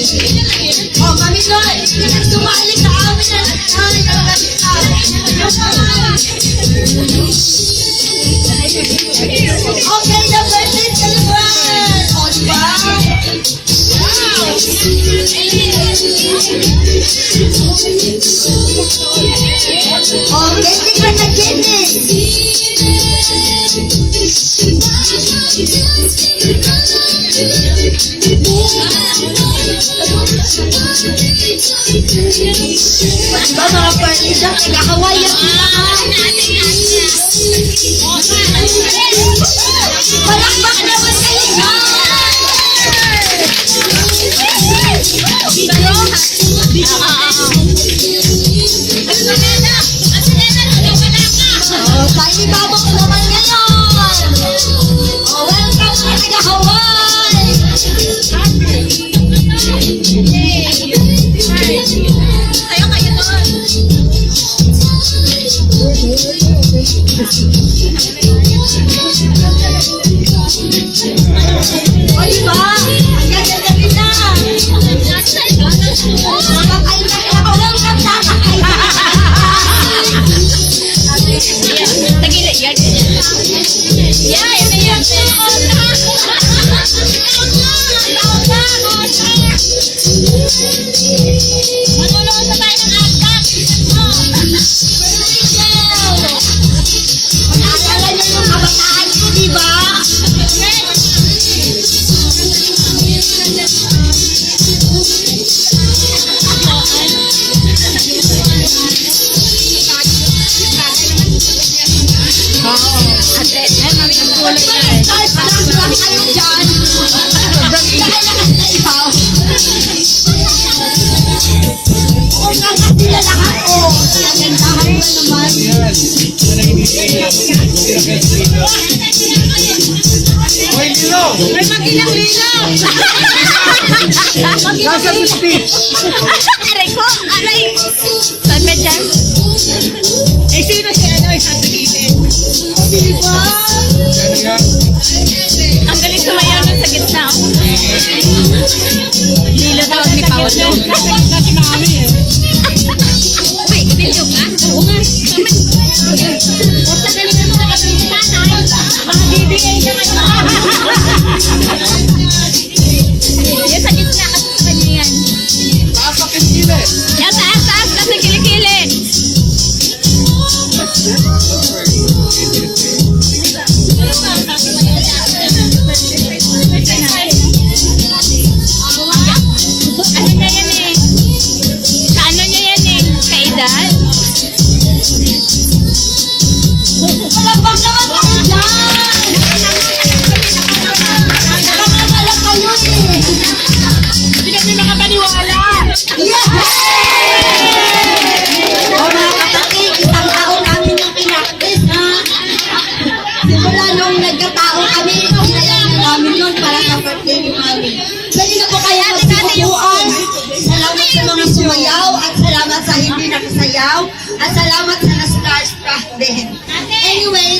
Oh, Mami Loy, sumali sa amin na okay, the birthday celebrant! O, diba? Oh, getting ka na diba mga parties ang nag-Hawaii at palakpak naman kayo na! Oh, tiny babo ko naman ngayon! Oh, welcome sa nag-Hawaii! Tayo kayo doon! O, diba? Ang gagawin na! Makakain na kaya ako lang kapsakay! Tagilid, yan. Yan, yan. Manunood na tayo ng atak. Naalala niyo yung kabataan ko, diba? Kahit parang lang kayo dyan. Dahil lakas na ibaw. Oo nga kasi lalakas ko. Nagandahan mo naman. Hoy, Lino! Ay, mag-ilang linaw. Nasa speech! Aray ko, aray. Saan ba dyan? Eh, sino si ano? Isang tagilid. Diba? Ano yan? Ang galing sumayaw nun sa gitna. Lilo tawag ni Paolo. Kasi mami eh. Uy, video ka? Oo nga. Basta galing na mga kapita na. Mga bibigay na kayo. Yan sa gitna kasi sa kanya yan. Taas sa kiskile! Yan, taas, taas. Nasa kilikili. Ano niya yan eh? Sa ano niya yan eh? Sa edad? Palabang naman kayo dyan! Nakakala kayo eh! Hindi kami makapaniwala. O mga kapatid, isang taon namin yung pinaktis, ha? Simula nung nagkatao kami, kinayan na namin yun para sa birthday ni Mami. Pwede na po kayo magsimukuan. Salamat sa mga sumayaw at salamat sa hindi nakasayaw at salamat sa na-starstruck din. Anyway,